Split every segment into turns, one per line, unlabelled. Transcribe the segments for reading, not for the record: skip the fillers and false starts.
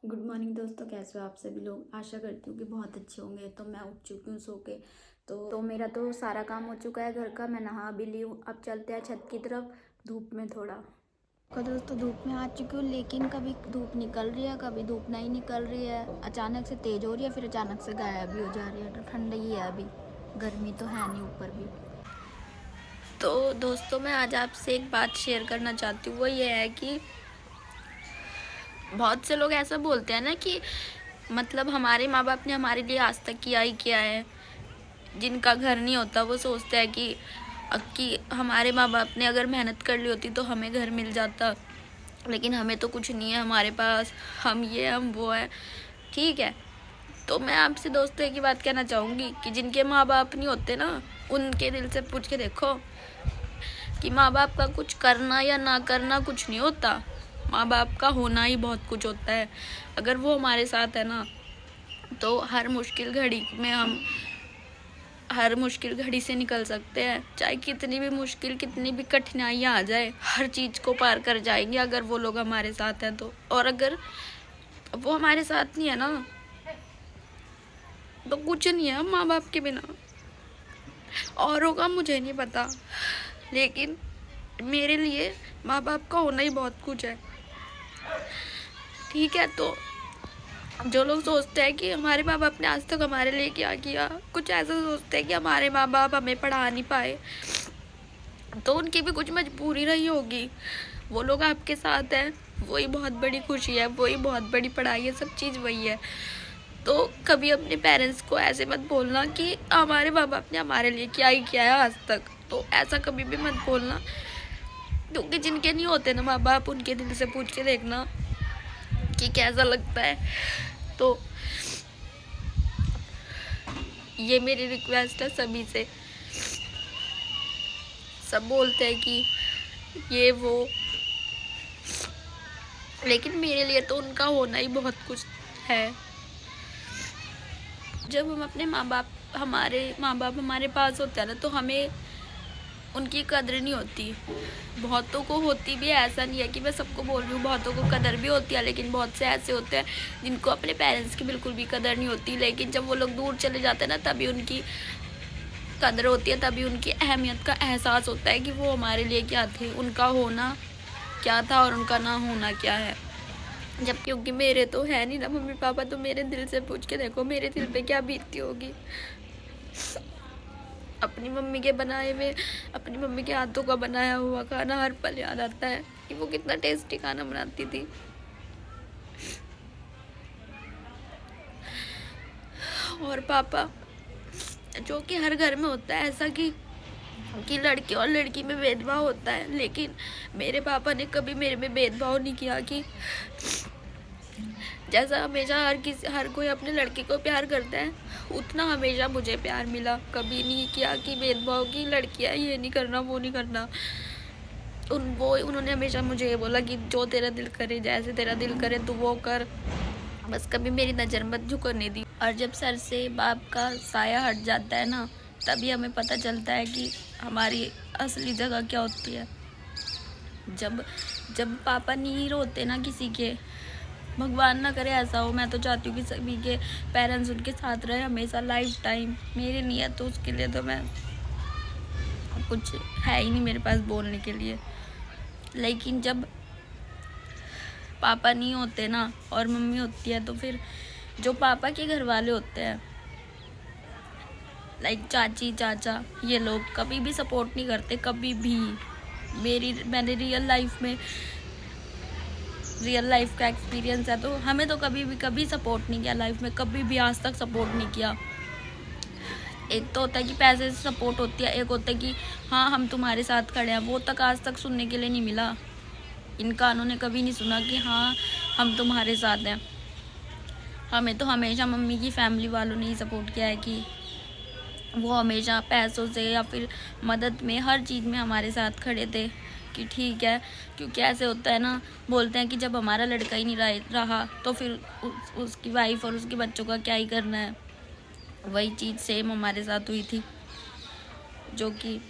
Good morning दोस्तों, कैसे हो आप सभी लोग। आशा करती हूँ कि बहुत अच्छे होंगे। तो मैं उठ चुकी हूँ सो के। तो मेरा तो सारा काम हो चुका है घर का। मैं नहा भी ली हूँ। अब चलते हैं छत की तरफ, धूप में थोड़ा को दोस्तों धूप में आ चुकी हूँ, लेकिन कभी धूप निकल रही है, कभी धूप नहीं निकल रही है। अचानक से तेज़ हो रही है, फिर अचानक से गायब भी हो जा रही है। तो ठंड ही है अभी, गर्मी तो है नहीं ऊपर भी। तो दोस्तों मैं आज आपसे एक बात शेयर करना चाहती हूँ। वो ये है कि बहुत से लोग ऐसा बोलते हैं ना कि मतलब हमारे माँ बाप ने हमारे लिए आज तक किया ही किया है। जिनका घर नहीं होता वो सोचते हैं कि हमारे माँ बाप ने अगर मेहनत कर ली होती तो हमें घर मिल जाता, लेकिन हमें तो कुछ नहीं है हमारे पास, हम ये हम वो है। ठीक है, तो मैं आपसे दोस्तों एक ही बात कहना चाहूँगी कि जिनके माँ बाप नहीं होते ना, उनके दिल से पूछ के देखो कि माँ बाप का कुछ करना या ना करना कुछ नहीं होता। माँ बाप का होना ही बहुत कुछ होता है। अगर वो हमारे साथ है ना, तो हर मुश्किल घड़ी में हम हर मुश्किल घड़ी से निकल सकते हैं। चाहे कितनी भी मुश्किल, कितनी भी कठिनाइयाँ आ जाए, हर चीज़ को पार कर जाएंगे अगर वो लोग हमारे साथ हैं तो। और अगर वो हमारे साथ नहीं है ना, तो कुछ नहीं है माँ बाप के बिना। औरों का मुझे नहीं पता, लेकिन मेरे लिए माँ बाप का होना ही बहुत कुछ है। ठीक है, तो जो लोग सोचते हैं कि हमारे माँ बाप ने आज तक हमारे लिए क्या किया, कुछ ऐसा सोचते हैं कि हमारे माँ बाप हमें पढ़ा नहीं पाए, तो उनकी भी कुछ मजबूरी रही होगी। वो लोग आपके साथ हैं, वही बहुत बड़ी खुशी है, वही बहुत बड़ी पढ़ाई है, सब चीज़ वही है। तो कभी अपने पेरेंट्स को ऐसे मत बोलना कि हमारे माँ बाप ने हमारे लिए क्या ही किया है आज तक। तो ऐसा कभी भी मत बोलना, क्योंकि जिनके नहीं होते ना माँ बाप, उनके दिल से पूछ के देखना कि कैसा लगता है। तो ये मेरी रिक्वेस्ट है सभी से। सब बोलते हैं कि ये वो, लेकिन मेरे लिए तो उनका होना ही बहुत कुछ है। जब हम अपने हमारे माँ बाप हमारे पास होते हैं ना, तो हमें उनकी कदर नहीं होती। बहुतों को होती भी है, ऐसा नहीं है कि मैं सबको बोल रही हूँ, बहुतों को कदर भी होती है, लेकिन बहुत से ऐसे होते हैं जिनको अपने पेरेंट्स की बिल्कुल भी कदर नहीं होती। लेकिन जब वो लोग दूर चले जाते हैं ना, तभी उनकी कदर होती है, तभी उनकी अहमियत का एहसास होता है कि वो हमारे लिए क्या थे, उनका होना क्या था और उनका ना होना क्या है। जब क्योंकि मेरे तो है नहीं ना मम्मी पापा, तो मेरे दिल से पूछ के देखो मेरे दिल पे क्या बीतती होगी। अपनी मम्मी के बनाए हुए, अपनी मम्मी के हाथों का बनाया हुआ खाना हर पल याद आता है कि वो कितना टेस्टी खाना बनाती थी। और पापा, जो कि हर घर में होता है ऐसा कि लड़के और लड़की में भेदभाव होता है, लेकिन मेरे पापा ने कभी मेरे में भेदभाव नहीं किया। कि जैसा हमेशा हर कोई अपने लड़के को प्यार करता है, उतना हमेशा मुझे प्यार मिला। कभी नहीं किया कि भेदभाव की लड़कियां ये नहीं करना वो नहीं करना। उन्होंने हमेशा मुझे ये बोला कि जो तेरा दिल करे, जैसे तेरा दिल करे तू वो कर, बस कभी मेरी नज़र मत झुकने दी। और जब सर से बाप का साया हट जाता है ना, तभी हमें पता चलता है कि हमारी असली जगह क्या होती है। जब जब पापा नहीं रोते ना किसी के, भगवान ना करे ऐसा हो, मैं तो चाहती हूँ कि सभी के पेरेंट्स उनके साथ रहे हमेशा, लाइफ टाइम। मेरे नहीं है तो उसके लिए तो मैं कुछ है ही नहीं मेरे पास बोलने के लिए। लेकिन जब पापा नहीं होते ना और मम्मी होती है, तो फिर जो पापा के घर वाले होते हैं, लाइक चाची चाचा, ये लोग कभी भी सपोर्ट नहीं करते, कभी भी। मैंने रियल लाइफ का एक्सपीरियंस है, तो हमें तो कभी सपोर्ट नहीं किया लाइफ में, कभी भी आज तक सपोर्ट नहीं किया। एक तो होता है कि पैसे से सपोर्ट होती है, एक होता है कि हाँ हम तुम्हारे साथ खड़े हैं, वो तक आज तक सुनने के लिए नहीं मिला। इन कानों ने कभी नहीं सुना कि हाँ हम तुम्हारे साथ हैं। हमें तो हमेशा मम्मी की फैमिली वालों ने ही सपोर्ट किया है कि वो हमेशा पैसों से या फिर मदद में, हर चीज़ में हमारे साथ खड़े थे कि ठीक है। क्योंकि ऐसे होता है ना, बोलते हैं कि जब हमारा लड़का ही नहीं रहा तो फिर उसकी वाइफ और उसके बच्चों का क्या ही करना है। वही चीज़ सेम हमारे साथ हुई थी, जो कि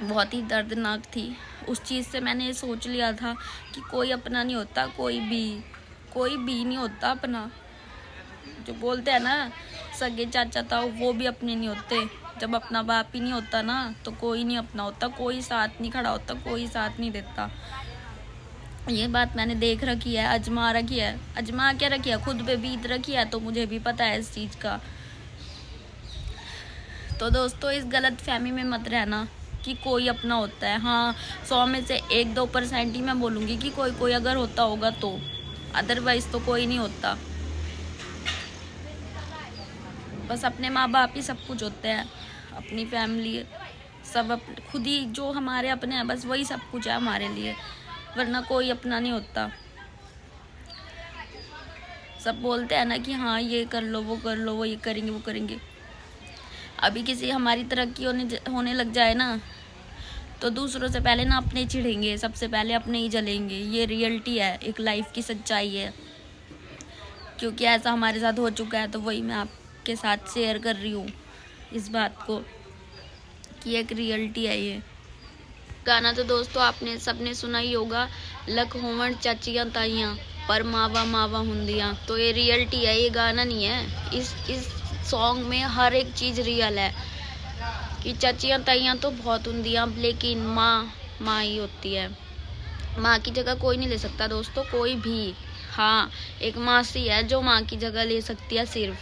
बहुत ही दर्दनाक थी। उस चीज़ से मैंने सोच लिया था कि कोई अपना नहीं होता, कोई भी नहीं होता अपना। जो बोलते हैं ना सगे चाचा ताऊ, वो भी अपने नहीं होते। जब अपना बाप ही नहीं होता ना तो कोई नहीं अपना होता, कोई साथ नहीं खड़ा होता, कोई साथ नहीं देता। ये बात मैंने देख रखी है, अजमा रखी है, अजमा क्या रखी है, खुद पे बीत रखी है, तो मुझे भी पता है इस चीज़ का। तो दोस्तों इस गलत फहमी में मत रहना कि कोई अपना होता है। हाँ 100 में से 1-2% ही मैं बोलूँगी कि कोई कोई अगर होता होगा तो, अदरवाइज़ तो कोई नहीं होता। बस अपने माँ बाप ही सब कुछ होते हैं, अपनी फैमिली सब खुद ही जो हमारे अपने हैं, बस वही सब कुछ है हमारे लिए, वरना कोई अपना नहीं होता। सब बोलते हैं ना कि हाँ ये कर लो, वो कर लो, वो ये करेंगे, वो करेंगे। अभी किसी हमारी तरक्की होने लग जाए ना तो दूसरों से पहले ना अपने चिढ़ेंगे, सबसे पहले अपने ही जलेंगे। ये रियलिटी है, एक लाइफ की सच्चाई है, क्योंकि ऐसा हमारे साथ हो चुका है। तो वही मैं आपके साथ शेयर कर रही हूँ इस बात को कि एक रियलिटी है ये। गाना तो दोस्तों आपने सबने सुना ही होगा, लख होवन चाचियां ताइयां पर मावा मावा हुंदियां। तो ये रियलिटी है, ये गाना नहीं है। इस सॉन्ग में हर एक चीज़ रियल है कि चाचियां ताइयां तो बहुत हुंदियां, लेकिन माँ ही होती है। माँ की जगह कोई नहीं ले सकता दोस्तों, कोई भी। हाँ एक मासी है जो माँ की जगह ले सकती है सिर्फ।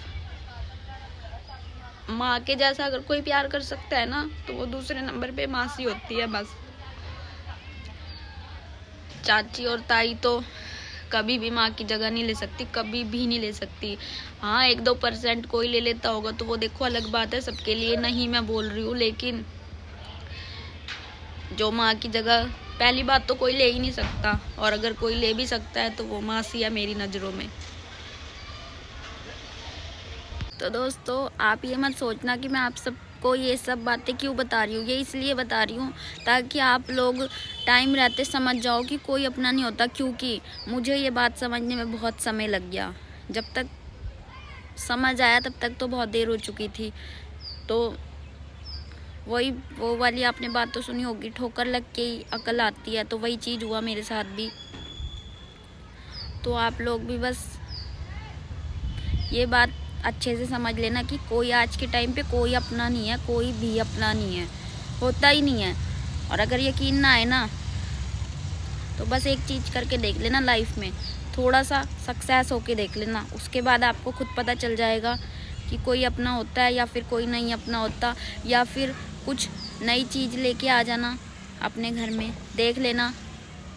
माँ के जैसा अगर कोई प्यार कर सकता है ना तो वो दूसरे नंबर पे मासी होती है बस। चाची और ताई तो कभी भी माँ की जगह नहीं ले सकती, कभी भी नहीं ले सकती। हाँ 1-2% कोई ले लेता होगा तो वो देखो अलग बात है, सबके लिए नहीं मैं बोल रही हूँ, लेकिन जो माँ की जगह पहली बात तो कोई ले ही नहीं सकता, और अगर कोई ले भी सकता है तो वो मासी है मेरी नज़रों में। तो दोस्तों आप ये मत सोचना कि मैं आप सबको ये सब बातें क्यों बता रही हूँ, ये इसलिए बता रही हूँ ताकि आप लोग टाइम रहते समझ जाओ कि कोई अपना नहीं होता। क्योंकि मुझे ये बात समझने में बहुत समय लग गया, जब तक समझ आया तब तक तो बहुत देर हो चुकी थी। तो वही वो वाली आपने बात तो सुनी होगी, ठोकर लग के ही अकल आती है, तो वही चीज़ हुआ मेरे साथ भी। तो आप लोग भी बस ये बात अच्छे से समझ लेना कि कोई आज के टाइम पे कोई अपना नहीं है, कोई भी अपना नहीं है, होता ही नहीं है। और अगर यकीन ना आए ना तो बस एक चीज़ करके देख लेना लाइफ में, थोड़ा सा सक्सेस होके देख लेना, उसके बाद आपको खुद पता चल जाएगा कि कोई अपना होता है या फिर कोई नहीं अपना होता। या फिर कुछ नई चीज़ लेके आ जाना अपने घर में, देख लेना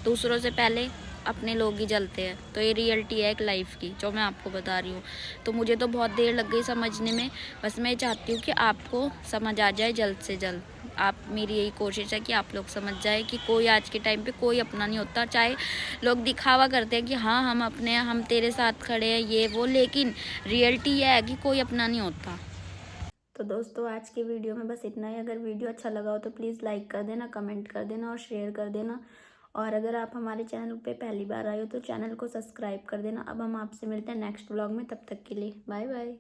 दूसरों से पहले अपने लोग ही जलते हैं। तो ये रियलिटी है एक लाइफ की जो मैं आपको बता रही हूँ। तो मुझे तो बहुत देर लग गई समझने में, बस मैं चाहती हूँ कि आपको समझ आ जाए जल्द से जल्द। आप मेरी यही कोशिश है कि आप लोग समझ जाए कि कोई आज के टाइम पे कोई अपना नहीं होता। चाहे लोग दिखावा करते हैं कि हाँ हम अपने हैं, हम तेरे साथ खड़े हैं, ये वो, लेकिन रियलिटी ये है कि कोई अपना नहीं होता। तो दोस्तों आज की वीडियो में बस इतना ही। अगर वीडियो अच्छा लगा हो तो प्लीज़ लाइक कर देना, कमेंट कर देना और शेयर कर देना। और अगर आप हमारे चैनल पे पहली बार आए हो तो चैनल को सब्सक्राइब कर देना। अब हम आपसे मिलते हैं नेक्स्ट व्लॉग में, तब तक के लिए बाय बाय।